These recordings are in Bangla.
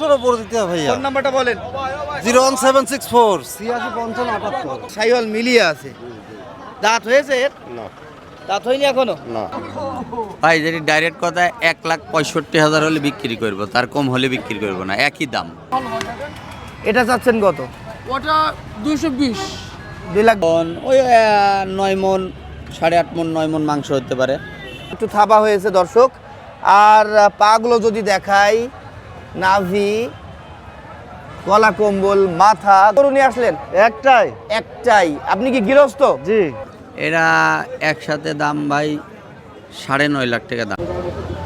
ভাইয়া ফোন নাম্বারটা বলেন। 01764 8655 সাইওয়াল মিলিয়ে আছে। দাঁত হয়েছে এর? না দাঁত হয়নি এখনো? না ভাই যদি ডাইরেক্ট কথা 1,65,000 হলে বিক্রি করবো, তার কম হলে বিক্রি করবো না, একই দাম। এটা চাচ্ছেন কত? ওটা 220। 2 লাখ। ওই 9 মন 8.5 মন 9 মন মাংস হতে পারে। একটু থাবা হয়েছে দর্শক। আর পাগুলো যদি দেখাই, নাভি, গলা কম্বল, মাথা। গরু নিয়ে আসলেন একটাই। আপনি কি গৃহস্থ? জি এরা একসাথে দাম ভাই 9.5 লাখ টাকা দাম।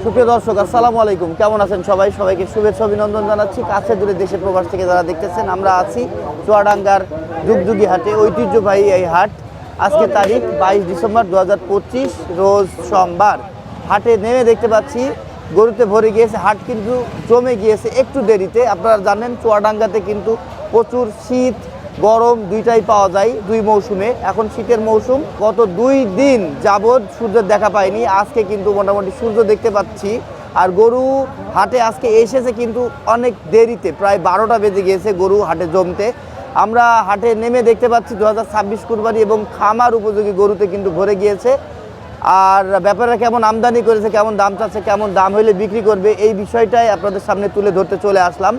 সুপ্রিয় দর্শক, আসসালামু আলাইকুম। কেমন আছেন সবাই? সবাইকে শুভেচ্ছা অভিনন্দন জানাচ্ছি। কাছে দূরে দেশে প্রবাস থেকে যারা দেখতেছেন, আমরা আছি চুয়াডাঙ্গার যুগযুগী হাটে। ঐতিহ্যবাহী এই হাট। আজকে তারিখ 22 ডিসেম্বর 2025, রোজ সোমবার। হাটে নেমে দেখতে পাচ্ছি গরুতে ভরে গিয়েছে। হাট কিন্তু জমে গিয়েছে একটু দেরিতে। আপনারা জানেন চুয়াডাঙ্গাতে কিন্তু প্রচুর শীত গরম দুইটাই পাওয়া যায় দুই মৌসুমে। এখন শীতের মৌসুম। গত 2 দিন যাবৎ সূর্যের দেখা পাইনি। আজকে কিন্তু মোটামুটি সূর্য দেখতে পাচ্ছি। আর গরু হাটে আজকে এসেছে কিন্তু অনেক দেরিতে, প্রায় 12টা বেজে গিয়েছে গরু হাটে জমতে। আমরা হাটে নেমে দেখতে পাচ্ছি 2026 কুরবানি এবং খামার উপযোগী গরুতে কিন্তু ভরে গিয়েছে। আর ব্যাপারটা কেমন আমদানি করেছে, কেমন দাম চাচ্ছে, কেমন দাম হইলে বিক্রি করবে, এই বিষয়টাই আপনাদের সামনে তুলে ধরতে চলে আসলাম।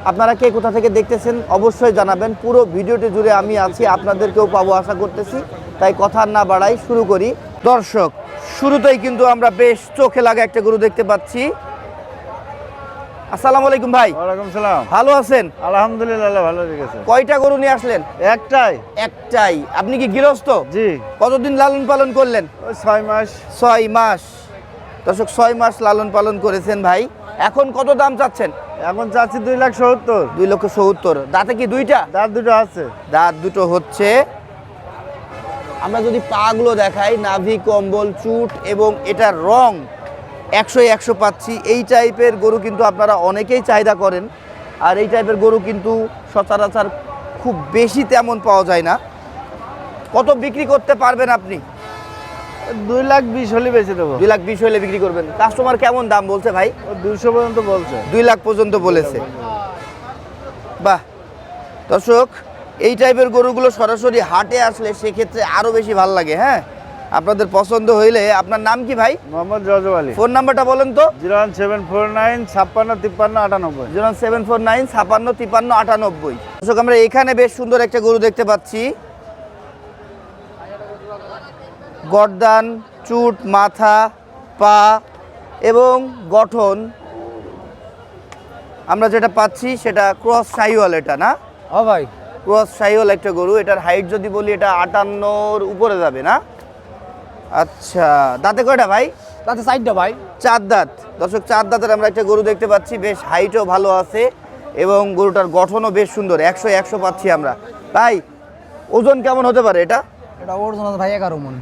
আপনারা কে কোথা থেকে দেখতেছেন অবশ্যই জানাবেন। পুরো ভিডিওটি জুড়ে আমি আছি, আপনাদেরকেও পাবো আশা করতেছি। তাই কথা না বাড়াই শুরু করি। দর্শক, শুরুতেই কিন্তু আমরা বেশ চোখে লাগা একটা গরু দেখতে পাচ্ছি। আসসালামু আলাইকুম ভাই। ওয়ালাইকুম সালাম। ভালো আছেন? আলহামদুলিল্লাহ ভালো লেগেছে। কয়টা গরু নিয়ে আসলেন? একটাই। আপনি কি গৃহস্থ? জি কতদিন লালন পালন করলেন? 6 মাস। 6 মাস। দর্শক, 6 মাস লালন পালন করেছেন ভাই। এখন কত দাম চাচ্ছেন? এখন চাচ্ছি 2,70,000। 2,70,000। দাঁতে কি দুইটা? দাঁত দুটো আছে। দাঁত দুটো হচ্ছে। আমরা যদি পাগুলো দেখাই, নাভি, কম্বল, চুট এবং এটার রং 100 পাচ্ছি। এই টাইপের গরু কিন্তু আপনারা অনেকেই চাহিদা করেন। আর এই টাইপের গরু কিন্তু সচরাচর খুব বেশি তেমন পাওয়া যায় না। কত বিক্রি করতে পারবেন আপনি? 2,20,000 হলে বেঁচে দেবো। 2,20,000 হলে বিক্রি করবেন। কাস্টমার কেমন দাম বলছে ভাই? 200 পর্যন্ত বলছে। 2 লাখ পর্যন্ত বলেছে। বাহ দর্শক, এই টাইপের গরুগুলো সরাসরি হাটে আসলে সেক্ষেত্রে আরও বেশি ভালো লাগে। হ্যাঁ, আপনাদের পছন্দ হইলে। আপনার নাম কি ভাই? মোহাম্মদ রজব আলী। ফোন নাম্বারটা বলেন তো। 01749 56 53 98। 01749 56 53 98। দর্শক, আমরা এখানে বেশ সুন্দর একটা গরু দেখতে পাচ্ছি। গর্দান, চুট, মাথা, পা এবং গঠন আমরা যেটা পাচ্ছি সেটা ক্রস শাহিওয়াল। এটা না? ও ভাই, ক্রস শাহিওয়াল একটা গরু। এটার হাইট যদি বলি, এটা 58-র উপরে যাবে না? আচ্ছা, দাঁতে কয়টা ভাই? তাতে 4টা ভাই। 4 দাঁত। দর্শক, 4 দাঁতের আমরা একটা গরু দেখতে পাচ্ছি। বেশ হাইটও ভালো আছে এবং গরুটার গঠনও বেশ সুন্দর। 100 পাচ্ছি আমরা। ভাই, ওজন কেমন হতে পারে এটা? এটা ওজন আছে ভাই 11 মণ।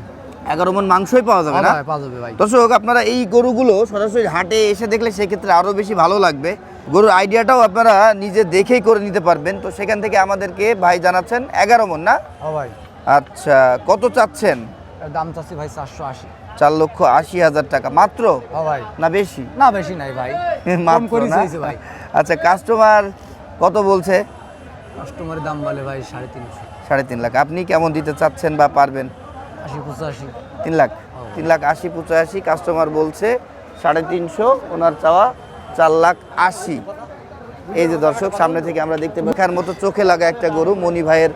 11 মণ মাংসই পাওয়া যাবে না? পাওয়া যাবে ভাই। দর্শক, আপনারা এই গরুগুলো সরাসরি হাটে এসে দেখলে সেক্ষেত্রে আরও বেশি ভালো লাগবে। গরুর আইডিয়াটাও আপনারা নিজে দেখেই করে নিতে পারবেন। তো সেখান থেকে আমাদেরকে ভাই জানাচ্ছেন 11 মণ না? ও ভাই, আচ্ছা, কত চাচ্ছেন? এর দাম চাচ্ছি ভাই 480। 4,80,000 টাকা মাত্র? ও ভাই, না বেশি? না বেশি নাই ভাই, কম মাত্র করে না? চাইছে ভাই। আচ্ছা, কাস্টমার কত বলছে? কাস্টমারের দাম বলে ভাই 350। 3.5 লাখ। আপনি কেমন দিতে চাচ্ছেন বা পারবেন? 80 85। 3 লাখ। 3,80,000 85 কাস্টমার বলছে। 350 ওনার চাওয়া 4,80,000। এই যে দর্শক, সামনে থেকে আমরা দেখতে দেখার মতো চোখে লাগা একটা গরু, মনি ভাইয়ের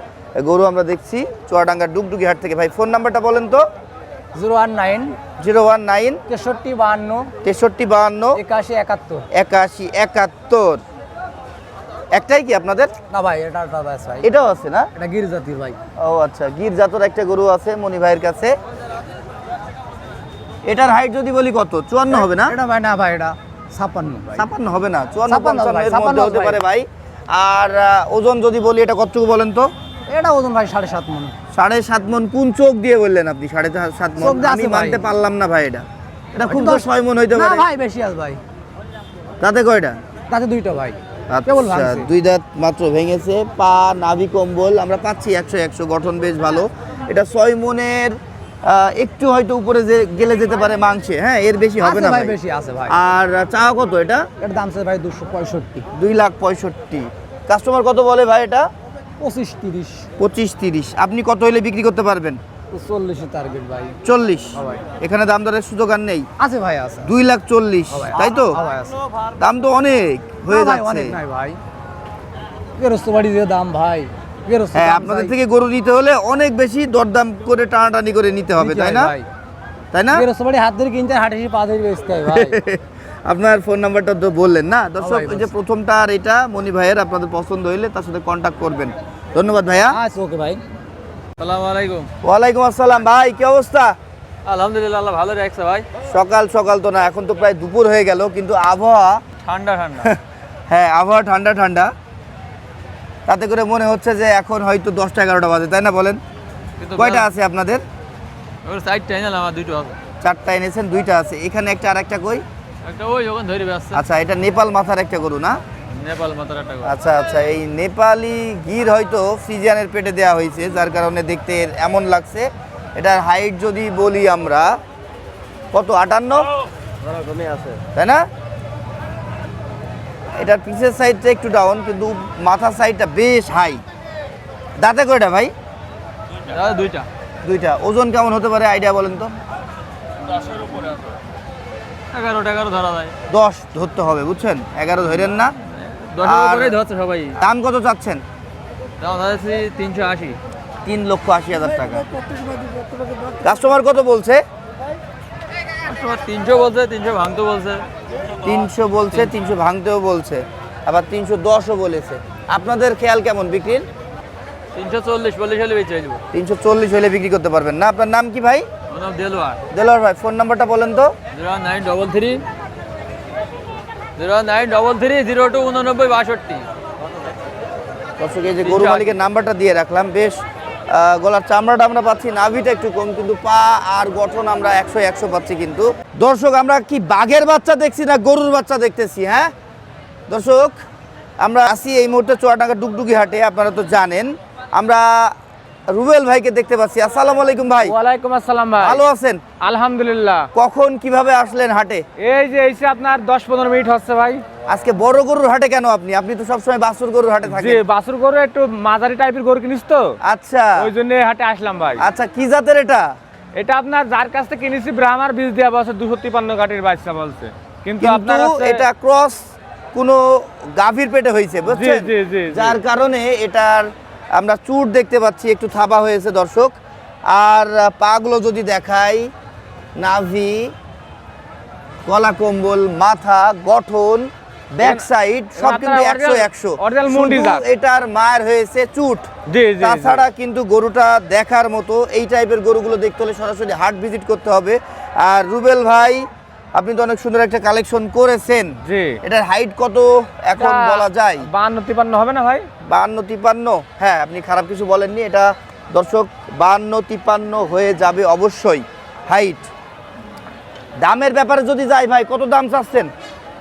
গরু আমরা দেখছি চুয়াডাঙ্গার ডুগডুগি হাট থেকে। ভাই, ফোন নাম্বারটা বলেন তো। 019 019 63 52 63 52 81 71। 81 71। একটাই কি আপনাদের? না ভাই, এটা দাদা আছে ভাই। এটাও আছে না? এটা গির জাতির ভাই। ও আচ্ছা, গির জাতর একটা গরু আছে মনি ভাইয়ের কাছে। এটার হাইট যদি বলি কত? 54 হবে না? এটা ভাই না ভাই, এটা 56 ভাই। 56 হবে না, 54 56 ভাই, 55 এর মধ্যে হতে ভাই। পারে ভাই। আর ওজন যদি বলি, এটা কতটুকু বলেন তো? এটা ওজন ভাই 7.5 মণ। 7.5 মণ। কোন চোখ দিয়ে বললেন আপনি 7.5 মণ? চোখ দিয়ে আমি আছে ভাই। মানতে পারলাম না ভাই। এটা খুব তো 6 মণ হইতে না পারে। ভাই, বেশি আছে ভাই। তাতে কয়টা? তাতে 2টা ভাই। কেবল আচ্ছা, ভাঙছে। 2 দাঁত মাত্র ভেঙেছে। পা, নাভি, কম্বল আমরা পাচ্ছি 100 গঠন বেশ ভালো। এটা 6 মণের একটু হয়তো উপরে যে গেলে যেতে পারে মাংসে, হ্যাঁ এর বেশি হবে আছে না ভাই, ভাই। বেশি আছে ভাই। আর চাওয়া কত এটা? এর দাম আছে ভাই 265, 2,65,000। কাস্টমার কত বলে ভাই এটা? 25-30, 25-30। আপনি কত হলে বিক্রি করতে পারবেন? 40 টার্গেট ভাই। 40। হ্যাঁ ভাই। এখানে দাম দরের সুযোগ আর নেই? আছে ভাই, আছে। 2,40,000, তাই তো? হ্যাঁ ভাই, আছে। দাম তো অনেক হয়ে না ভাই, যাচ্ছে। অনেক নাই ভাই। গেরস্ত বাড়ি যে দাম ভাই, গেরস্ত হ্যাঁ, দাম আপনাদের চাই। থেকে গরু নিতে হলে অনেক বেশি দরদাম করে টানাটানি করে নিতে হবে, নিতে তাই হয় না? ভাই। তাই না? গেরস্ত বাড়ি হাত ধরে কিনতে, হাটে এসে পা ধরে বেচতে হয় ভাই। আপনার ফোন নাম্বারটা তো বললেন না দর্শক, ভাই, এই যে প্রথমটা আর এটা মনি ভাইয়ের, আপনাদের পছন্দ হইলে তার সাথে কন্ট্যাক্ট করবেন। ধন্যবাদ ভাইয়া। আচ্ছা, ওকে ভাই। সালাম আলাইকুম। ওয়ালাইকুম আসসালাম ভাই, কি অবস্থা? আলহামদুলিল্লাহ, আল্লাহ ভালো রাখছে ভাই। সকাল সকাল তো না, এখন তো প্রায় দুপুর হয়ে গেল, কিন্তু আবহাওয়া ঠান্ডা ঠান্ডা। হ্যাঁ আবহাওয়া ঠান্ডা ঠান্ডা, তাতে করে মনে হচ্ছে যে এখন হয়তো 10টা-11টা বাজে, তাই না বলেন? কিন্তু কয়টা আছে আপনাদের? ওর সাইডটা এনে আমার দুটো আছে। 4টা এনেছেন, 2টা আছে এখানে, একটা আর একটা কই? একটা ওই যখন ধরে ব্যস্ত। আচ্ছা, এটা নেপাল মাথার একটা গরু না? নেপাল মাতার একটা গরু। আচ্ছা আচ্ছা, এই নেপালি গির হয়তো ফ্রিজিয়ানের পেটে দেওয়া হয়েছে, যার কারণে দেখতে এমন লাগছে। এটার হাইট যদি বলি আমরা, কত? 58 আছে, তাই না? এটার পিছের সাইডটা একটু ডাউন, কিন্তু মাথার সাইডটা বেশ হাই। দাঁতে কয়টা ভাই? দাদা দুইটা। 2টা। ওজন কেমন হতে পারে আইডিয়া বলেন তো? 11 ধরা যায়। 10 ধরতে হবে, বুঝছেন? 11 ধরেন না। 10 আর- উপরেই ধরছে সবাই। দাম কত চাচ্ছেন? দাম ধরেছি 380। 3,80,000 টাকা। কাস্টমার কত বলছে? 300 বলছে, 300 ভাঙতে বলছে। 300 বলছে, 300 ভাঙতেও বলছে, আবার 310ও বলেছে। আপনাদের খেয়াল কেমন বিক্রির? 340 হলে বেঁচে যাবো। 340 হলে বিক্রি করতে পারবেন না? আপনার নাম কি ভাই? ওর নাম দেলোয়ার। দেলোয়ার ভাই, ফোন নাম্বারটা বলেন তো। 0933 028962। দর্শক, এই যে গরু মালিকের নাম্বারটা দিয়ে রাখলাম। বেশ গলার চামড়াটা আমরা পাচ্ছি, নাভিটা একটু কম, কিন্তু পা আর গঠন আমরা 100 পাচ্ছি। কিন্তু দর্শক, আমরা কি বাঘের বাচ্চা দেখছি না গরুর বাচ্চা দেখতেছি? হ্যাঁ দর্শক, আমরা আসি এই মুহূর্তে চুয়াডাঙ্গা ডুগডুগি হাটে, আপনারা তো জানেন। আমরা রুবেল ভাইকে দেখতে পাচ্ছি। আসসালামু আলাইকুম ভাই। ওয়ালাইকুম আসসালাম ভাই। ভালো আছেন? আলহামদুলিল্লাহ। কখন কিভাবে আসলেন হাটে? এই যে এসে আপনার 10-15 মিনিট হচ্ছে ভাই। আজকে বড় গরুর হাটে কেন? আপনি তো সবসময় বাছুর গরুর হাটে জি, থাকেন। বাছুর গরু একটু মাঝারি টাইপের গরু কিনিস তো, আচ্ছা ওই জন্য হাটে আসলাম ভাই। আচ্ছা, কি জাতের এটা? এটা আপনার যার কাছ থেকে কিনেছি ব্রাহ্মার বীজ দেওয়া বলছে, 253 কাঠির বাচ্চা বলছে, কিন্তু কিন্তু আপনার এটা ক্রস কোনো গাভীর পেটে হয়েছে, বুঝছেন? জি, জি, জি। যার কারণে এটার আমরা চুট দেখতে পাচ্ছি, একটু থাবা হয়েছে দর্শক। আর পাগুলো যদি দেখাই, নাভি, গলা কম্বল, মাথা, গঠন, ব্যাক সাইড সব কিন্তু 100 original মুন্ডি শুধু জাত। এটার মায়ের হয়েছে চুট। জি, জি, জি। তাছাড়া কিন্তু গরুটা দেখার মতো। এই টাইপের গরুগুলো দেখতে হলে সরাসরি হাট ভিজিট করতে হবে। আর রুবেল ভাই, আপনি তো অনেক সুন্দর একটা কালেকশন করেছেন। জি। এটার হাইট কত এখন বলা যায়? 52-53 হবে না ভাই? 52-53। হ্যাঁ, আপনি খারাপ কিছু বলেননি। এটা দর্শক 52-53 হয়ে যাবে অবশ্যই হাইট। দামের ব্যাপারে যদি যাই ভাই, কত দাম চাচ্ছেন?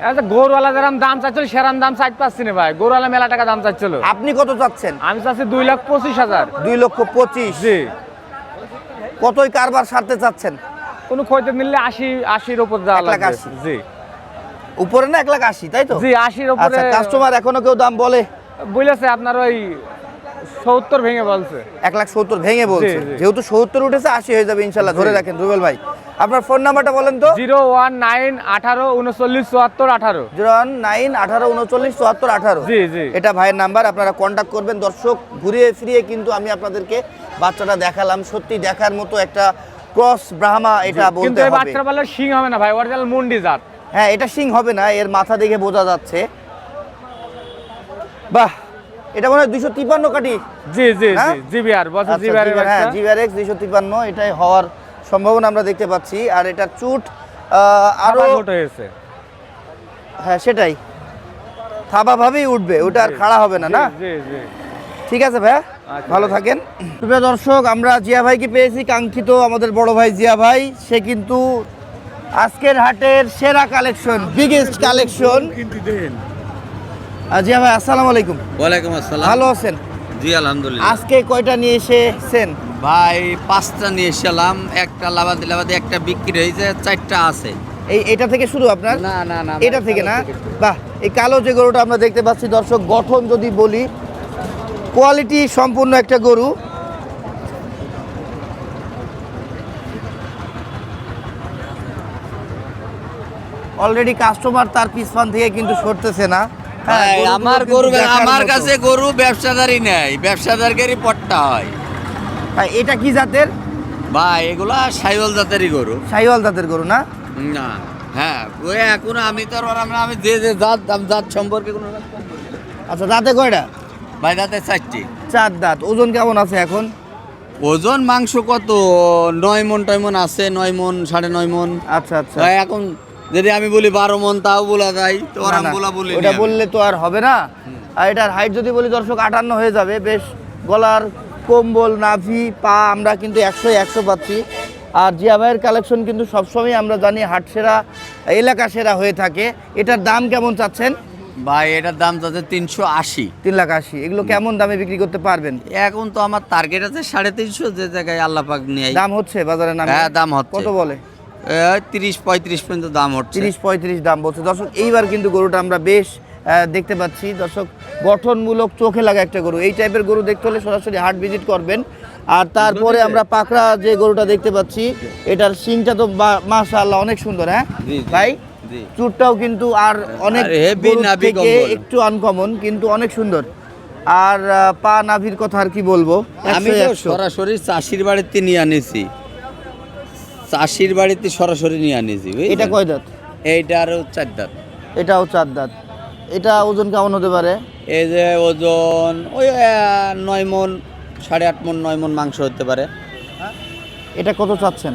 আচ্ছা, গরুওয়ালা যেরকম দাম চাচ্ছিল সেরাম দাম চাইতে পাচ্ছি না ভাই। গরুওয়ালা মেলা টাকা দাম চাচ্ছিল, আপনি কত চাচ্ছেন? আমি চাচ্ছি 2,25,000। 2,25,000। জি। কতই কারবার সারতে চাচ্ছেন? কোনো খয়তে নিলে 80-80-র উপর যাওয়া 1,80,000 লাগবে। জি উপরে না 1,80,000, তাই তো? জি, 80-র উপরে। আচ্ছা, কাস্টমার এখনো কেউ দাম বলে? বলেছে আপনার ওই 70 ভেঙে বলছে। 1,70,000 ভেঙে বলছে। জি, জি। যেহেতু 70 উঠেছে, 80 হয়ে যাবে ইনশাল্লাহ। ধরে রাখেন রুবেল ভাই। আপনার ফোন নাম্বারটা বলেন তো। 019-18-39-74-18। 091-18-39-74-18। জি, জি। এটা ভাইয়ের নাম্বার, আপনারা কন্ট্যাক্ট করবেন। দর্শক, ঘুরিয়ে ফিরিয়ে কিন্তু আমি আপনাদেরকে বাচ্চাটা দেখালাম। সত্যি দেখার মতো একটা ক্রস ব্রাহ্মা, এটা কিন্তু বলতে এই হবে। বাচ্চার বলে শিং হবে না ভাই, অরিজিনাল মুন্ডি জাত। হ্যাঁ, এটা সিং হবে না, এর মাথা দেখে বোঝা যাচ্ছে। বাহ, এটা মনে হয় 253 কাটি। জি জি হ্যাঁ? জি, জিবিআর বলছে, আচ্ছা, জিবিআর এর হ্যাঁ, বাচ্চা। জিবিআরএক্স 253, এটাই হওয়ার সম্ভাবনা আমরা দেখতে পাচ্ছি। আর এটা চুট আরো আবার ছোট হয়েছে। হ্যাঁ, সেটাই থাবা ভাবেই উঠবে, ওটা আর খাড়া হবে না, না? জি জি। ঠিক আছে ভাইয়া, আচ্ছা, ভালো থাকেন। প্রিয় দর্শক, আমরা জিয়া ভাইকে পেয়েছি, কাঙ্ক্ষিত আমাদের বড় ভাই জিয়া ভাই। সে কিন্তু আজকের হাটের সেরা কালেকশন, বিগেস্ট কালেকশন। জিয়া ভাই, আসসালামু আলাইকুম। ওয়ালাইকুম আসসালাম। ভালো আছেন? জি আলহামদুলিল্লাহ। আজকে কয়টা নিয়ে এসেছেন? ভাই 5টা নিয়ে এসেছিলাম, একটা লাভাদি একটা বিক্রি হয়েছে, 4টা আছে। এটা থেকে শুরু আপনার? না না না, এটা থেকে না? বাহ, এই কালো যে গরুটা আমরা দেখতে পাচ্ছি দর্শক, গঠন যদি বলি, কোয়ালিটি সম্পূর্ণ একটা গরু। অলরেডি কাস্টমার তার পিছন থেকে কিন্তু সরতেছে না। হ্যাঁ, ভাই গরুগুলো আমার কিন্তু গরু, দেখার আমার মতো। কাছে গরু ব্যবসাদারি নেই, ব্যবসাদারকেরই পট্টা হয়। ভাই এটা কি জাতের? ভাই এগুলা সাইওয়াল জাতেরই গরু। শাহিওয়াল জাতের গরু না? না, হ্যাঁ ওই এখন আমি তো আর আমি যে জাত জাত সম্পর্কে কোনো আচ্ছা, দাঁতে কয়টা? ভাই দাঁতে 4টি। 4 দাঁত। ওজন কেমন আছে এখন? ওজন মাংস কত 9 মন টয়মন আছে, 9 মন 9.5 মন। আচ্ছা আচ্ছা। ভাই এখন যদি আমি বলি 12 মন তাও বলা যায়, তো আর না, আমি না, বলা বলি ওটা বললে তো আর হবে না। আর এটার হাইট যদি বলি দর্শক 58 হয়ে যাবে। বেশ গলার কম্বল, নাভি, পা আমরা কিন্তু 100 পাচ্ছি। আর জিয়া ভাইয়ের কালেকশন কিন্তু সবসময় আমরা জানি হাট সেরা, এলাকা সেরা হয়ে থাকে। এটার দাম কেমন চাচ্ছেন? ভাই এটার দাম যাচ্ছে 380। 3,80,000। এগুলো কেমন দামে বিক্রি করতে পারবেন? এখন তো আমার টার্গেট আছে 350, যে জায়গায় আল্লাহ পাক নিয়ে। দাম হচ্ছে বাজারে নামে? হ্যাঁ দাম হচ্ছে। কত বলে? 30-35 পর্যন্ত দাম হচ্ছে। 30-35 দাম বলছে দর্শক। এইবার কিন্তু গরুটা আমরা বেশ দেখতে পাচ্ছি দর্শক, গঠনমূলক, চোখে লাগা একটা গরু। এই টাইপের গরু দেখতে হলে সরাসরি হাট ভিজিট করবেন। আর তারপরে আমরা পাকড়া যে গরুটা দেখতে পাচ্ছি, এটার শিংটা তো মাশাআল্লাহ অনেক সুন্দর। হ্যাঁ জি, জি, ভাই, জি। চুটটাও কিন্তু আর অনেক আর heavy গরুর নাভি থেকে কম্বল। একটু আনকমন, কিন্তু অনেক সুন্দর। আর পা নাভির কথা আর কি বলবো, আমি 100, তো 100। সরাসরি চাষির বাড়িতে নিয়ে আনিছি, চাষির বাড়িতে সরাসরি নিয়ে আনিছি। বুঝলেন? এটা কয় দাঁত? এইটা আরো 4 দাঁত। এটাও 4 দাঁত। এটা ওজন কেমন হতে পারে? এই যে ওজন ওই 9 মন 8.5 মন 9 মন মাংস হতে পারে। এটা কত চাচ্ছেন?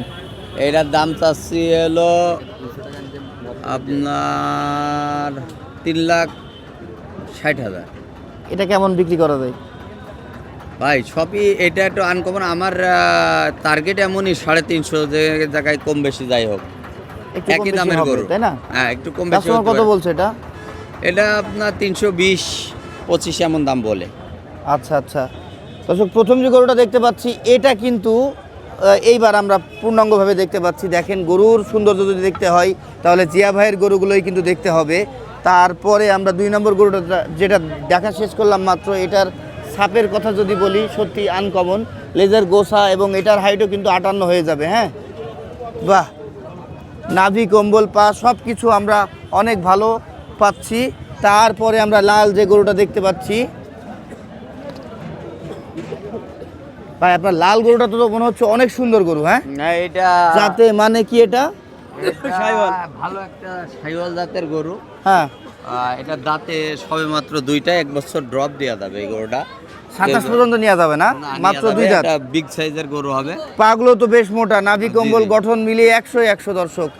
এটার দাম চাচ্ছি হলো আপনার 3,60,000। এটা কেমন বিক্রি করা যায়? ভাই সবই এটা একটু আনকমন, আমার টার্গেট এমনই 350, যে জায়গায় কম বেশি যাই হোক একটু কম একই বেশি দামের হবে, গরু। তাই না? হ্যাঁ একটু কম বেশি কাস্টমার হতে কত পারে। বলছে এটা? এটা আপনার 320-25 এমন দাম বলে। আচ্ছা আচ্ছা দর্শক, প্রথম যে গরুটা দেখতে পাচ্ছি এটা কিন্তু এইবার আমরা পূর্ণাঙ্গভাবে দেখতে পাচ্ছি। দেখেন, গরুর সৌন্দর্য যদি দেখতে হয় তাহলে জিয়া ভাইয়ের গরুগুলোই কিন্তু দেখতে হবে। তারপরে আমরা 2 নম্বর গরুটা যেটা দেখা শেষ করলাম মাত্র, এটার সাপের কথা যদি বলি, সত্যি আনকমন, লেজার গোসা, এবং এটার হাইটও কিন্তু 58 হয়ে যাবে। হ্যাঁ বাহ, নাভি, কম্বল, পা সব কিছু আমরা অনেক ভালো পাচ্ছি। তারপরে আমরা লাল যে গরুটা দেখতে পাচ্ছি, ভাই আপনার লাল গরুটা তো মনে হচ্ছে অনেক সুন্দর গরু। হ্যাঁ, না এটা যাতে মানে কি এটা? ভালো একটা সাইওয়াল জাতের গরু। হ্যাঁ, এটা দাঁতে সবে মাত্র 2টা, 1 বছর ড্রপ দেওয়া যাবে এই গরুটা। 27 পর্যন্ত নেওয়া যাবে না? মাত্র 2 দাঁত। বিগ সাইজের গরু হবে। পাগুলো তো বেশ মোটা, নাভি, কম্বল, জি। গঠন মিলিয়ে 100 দর্শক।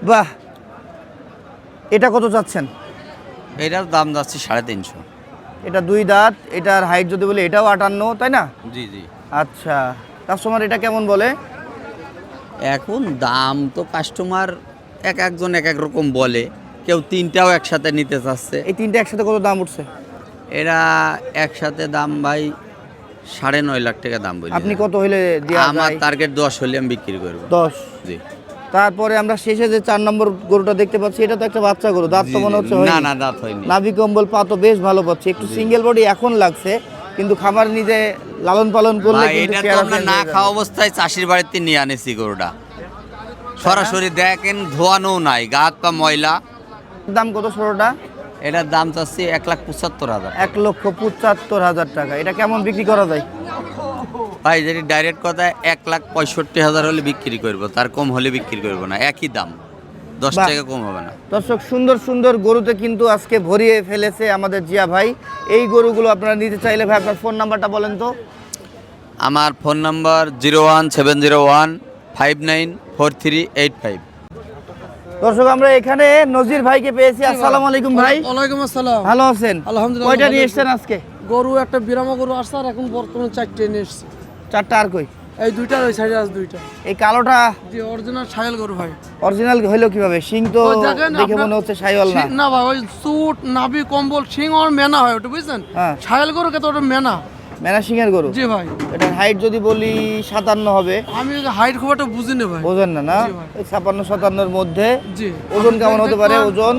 বাহ, এটা কত চাচ্ছেন? এটার দাম যাচ্ছে 350। এটা 2 দাঁত, এটার হাইট যদি বলি এটাও 58, তাই না? জি জি। আচ্ছা, কাস্টমার এটা কেমন বলে? এখন দাম তো কাস্টমার একজন এক রকম বলে, কেউ 3টাও একসাথে নিতে চাচ্ছে। এই 3টা একসাথে কত দাম উঠছে? এরা একসাথে দাম ভাই 9.5 লাখ টাকা দাম বলি। আপনি কত হইলে দেওয়া আমার যায়? টার্গেট 10 হলে আমি বিক্রি করবো। 10। জি। তারপরে আমরা শেষে যে 4 নম্বর গরুটা দেখতে পাচ্ছি, এটা তো একটা বাচ্চা গরু, দাঁত তো জি, মনে জি। হচ্ছে না হয়নি। না দাঁত হয়নি। নাভি, কম্বল, পা তো বেশ ভালো পাচ্ছি। একটু সিঙ্গেল বডি এখন লাগছে, কিন্তু খামার নিজে লালন পালন করলে ভাই, কিন্তু এটা তো পেয়ারা আমরা change না হয়ে যাবে। খাওয়া অবস্থায় চাষির বাড়িতে নিয়ে আনেছি গরুটা। সরাসরি দেখেন, ধোয়ানো নাই, গা হাত পা ময়লা। দাম কত ছোটটা? এটার দাম চাচ্ছি 1,75,000। 1,75,000 টাকা। এটা কেমন বিক্রি করা যায়? ভাই যদি ডাইরেক্ট কথা 1,65,000 হলে বিক্রি করবো, তার কম হলে বিক্রি করবো না, একই দাম, 10 বাহ। টাকা কম হবে না। দর্শক, সুন্দর সুন্দর গরুতে কিন্তু আজকে ভরিয়ে ফেলেছে আমাদের জিয়া ভাই। এই গরুগুলো আপনারা নিতে চাইলে ভাই আপনার ফোন নাম্বারটা বলেন তো। আমার ফোন নাম্বার 01701594385। দর্শক, আমরা এখানে নজির ভাইকে পেয়েছি। আসসালামু আলাইকুম ভাই। ওয়ালাইকুম আসসালাম। ভালো আছেন? আলহামদুলিল্লাহ, কয়টা ভালো নিয়ে আছি। এসেছেন আজকে? গরু একটা বিরামা গরু আসছে, আর এখন বর্তমানে 4টে নিয়ে এসছে। 4টা আর কই? এই দুইটা ওই সাইডে আছে দুইটা। এই কালোটা জি অরিজিনাল শাইল গরু ভাই। অরিজিনাল হইলো কিভাবে? শিং তো ওই দেখেন দেখে আপনার- মনে হচ্ছে সাইওয়াল না। না ভাই ওই সুট নাভি কম্বল শিং আর মেনা হয় ওটা বুঝছেন? হ্যাঁ। শাইল গরু কে তো ওটা মেনা। মেনা শিংয়ের গরু। জি ভাই। এটার হাইট যদি বলি 57 হবে। আমি হাইট খুব একটা বুঝি না ভাই। ওজন না জি ভাই। এই 56-57 মধ্যে। জি। ওজন কেমন হতে পারে? ওজন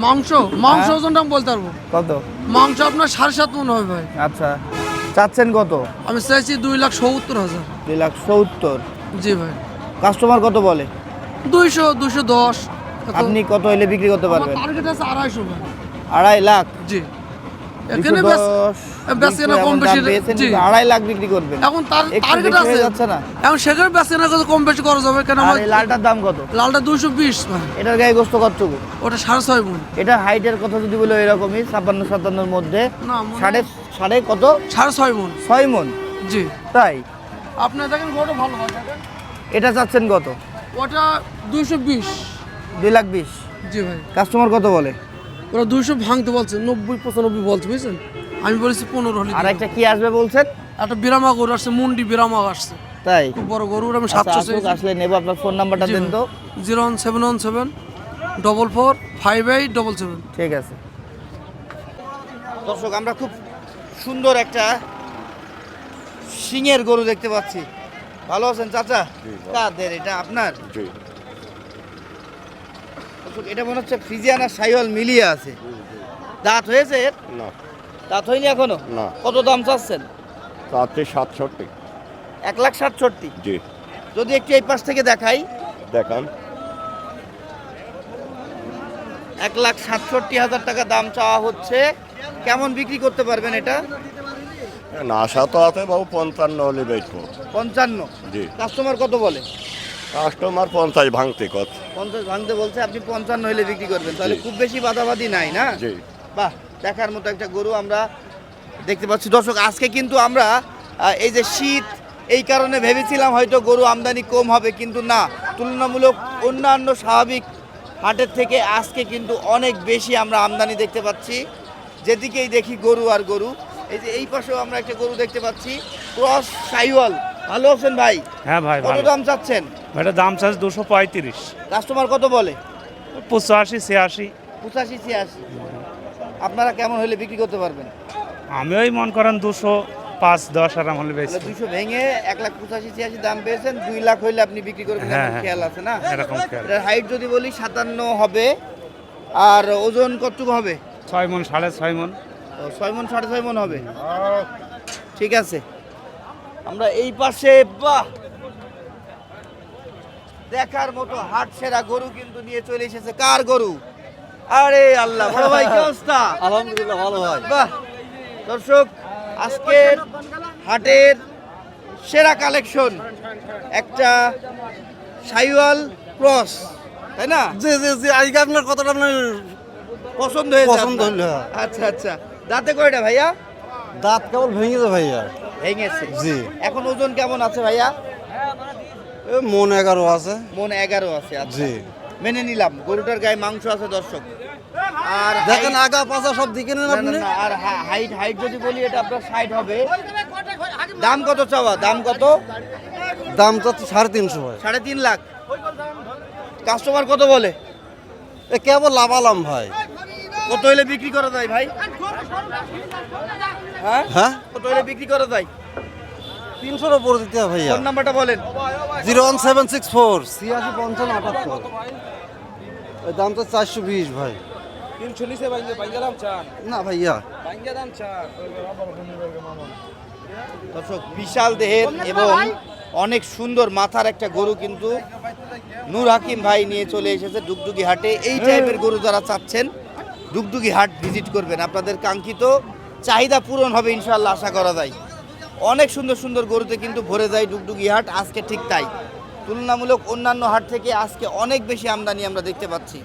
মাংস হ্যাঁ। ওজনটা আমি বলতে পারবো। কত? মাংস আপনার 7.5 মন হবে ভাই। আচ্ছা, চাচ্ছেন কত? আমি চাইছি 2,70,000। 2,70,000। জি ভাই। কাস্টমার কত বলে? 200 210। আপনি কত হইলে বিক্রি করতে আমার পারবেন? টার্গেট আছে 250 ভাই। 2.5 লাখ। জি। এখানে বেশ 210, না কম বেশি। জি। 2.5 লাখ বিক্রি করবেন। এখন তার একটু টার্গেট বেশি আছে। হয়ে যাচ্ছে না? এখন সেখানে বেশি না কম বেশি করা যাবে কেন আর আমার এই লালটার দাম কত? লালটা 220 ভাই। এটার গায়ে গোস্ত কতটুকু? ওটা 6.5 মন। এটা হাইটের কথা যদি বলো এরকমই 56-57 মধ্যে। না, মনে হয়- সাড়ে সাড়ে কত? 6.5 মন। 6 মন। জি। তাই? আপনি দেখেন গরুটা ভালো হয় দেখেন। এটা চাচ্ছেন কত? ওটা 220। 2,20,000। জি ভাই। কাস্টমার কত বলে? ওরা 200 ভাঙতে বলছে, 90-95 বলছে বুঝছেন। আমি বলেছি 15 হলে আর দিবো। একটা কি আসবে বলছেন? একটা বিরামা গরু আসছে, মুন্ডি বিরামা আসছে। তাই? খুব বড় গরু আমি আচ্ছা, 700 আসুক, চাইছি। আসলে নেব। আপনার ফোন নাম্বারটা জি দেন ভাই। তো। 01717 445877। ঠিক আছে। দর্শক, আমরা খুব সুন্দর একটা সিংয়ের গরু দেখতে পাচ্ছি। ভালো আছেন চাচা? কাদের এটা আপনার? দর্শক, এটা মনে হচ্ছে ফ্রিজিয়ান আর সাইওয়াল মিলিয়ে আছে। দাঁত হয়েছে এর? না দাঁত হয়নি এখনো? না, কত দাম চাচ্ছেন? তাতে 67। 1,67,000। জি, যদি একটু এই পাশ থেকে দেখাই, দেখান। 1,67,000 টাকা দাম চাওয়া হচ্ছে। কেমন বিক্রি করতে পারবেন এটা? না, আশা তো আছে বাবু 55 হলে বেচবো। 55। জি। কাস্টমার কত বলে? কাস্টমার 50 ভাঙতে কত। 50 ভাঙতে বলছে, আপনি 55 হইলে বিক্রি করবেন। তাহলে জি। খুব বেশি বাদাবাদি নাই না? জি। বাহ, দেখার মতো একটা গরু আমরা দেখতে পাচ্ছি। দর্শক, আজকে কিন্তু আমরা এই যে শীত, এই কারণে ভেবেছিলাম হয়তো গরু আমদানি কম হবে, কিন্তু না, তুলনামূলক অন্যান্য স্বাভাবিক হাটের থেকে আজকে কিন্তু অনেক বেশি আমরা আমদানি দেখতে পাচ্ছি। যেদিকেই দেখি গরু আর গরু। এই যে এই পাশেও আমরা একটা গরু দেখতে পাচ্ছি, ক্রস সাইওয়াল। ভালো আছেন ভাই? হ্যাঁ ভাই, কত ভালো। দাম চাচ্ছেন? এটা দাম চাচ্ছে 235। কাস্টমার কত বলে? 85-86। 85-86। আপনারা কেমন হলে বিক্রি করতে পারবেন? আমি ওই মন করেন 205-10 আরাম হলে বেশি। 200 ভেঙে 1,85,86 দাম পেয়েছেন। 2 লাখ হইলে আপনি বিক্রি করবেন, হ্যাঁ, এমন হ্যাঁ। খেয়াল আছে না? এরকম খেয়াল। এটার হাইট যদি বলি 57 হবে। আর ওজন কতটুকু হবে? 6 মন 6.5 মন। 6 মন 6.5 মন হবে। ঠিক আছে। আমরা এই পাশে, বাহ, দেখার মতো হাট সেরা গরু কিন্তু নিয়ে চলে এসেছে। কার গরু? আরে আল্লাহ, বড় ভাই কি অবস্থা? আলহামদুলিল্লাহ ভালো ভাই। বাহ, দর্শক, আজকের হাটের সেরা কালেকশন একটা সাইওয়াল ক্রস, তাই না? জি জি জি, আজকে আপনার কতটা আপনার পছন্দ হয়েছে? পছন্দ আপনার? হইলো। আচ্ছা আচ্ছা। দাঁতে কয়টা ভাইয়া? দাঁত কেবল ভেঙেছে ভাইয়া। ভেঙেছে। জি। এখন ওজন কেমন আছে ভাইয়া? মন 11 আছে। মন 11 আছে। আচ্ছা, জি। মেনে নিলাম। গরুটার গায়ে মাংস আছে দর্শক। আর দেখেন height- আগা পাছা সব দিকে নেন না, না, আপনি। না, আর হাইট হাইট যদি বলি এটা আপনার 60 হবে। দাম কত চাওয়া? দাম কত? দাম চাচ্ছি 350 ভাই। 3.5 লাখ। কাস্টমার কত বলে? এ কেবল লাভালাম ভাই। কত হইলে বিক্রি করা যায় ভাই? হ্যাঁ, হ্যাঁ, কত হইলে বিক্রি করা যায়? 300-র উপরে দিতে হবে ভাইয়া। ফোন নাম্বারটা বলেন। 01764 8655 78। ওই দাম তো 420 ভাই। না ভাইয়া। দর্শক, বিশাল দেহের এবং অনেক সুন্দর মাথার একটা গরু কিন্তু নূর হাকিম ভাই নিয়ে চলে এসেছে ডুগডুগি হাটে। এই টাইপের গরু যারা চাচ্ছেন, ডুগডুগি হাট ভিজিট করবেন। আপনাদের কাঙ্ক্ষিত চাহিদা পূরণ হবে ইনশাআল্লাহ, আশা করা যায়। অনেক সুন্দর সুন্দর গরুতে কিন্তু ভরে যায় ডুগডুগি হাট। আজকে ঠিক তাই, তুলনামূলক অন্যান্য হাট থেকে আজকে অনেক বেশি আমদানি আমরা দেখতে পাচ্ছি।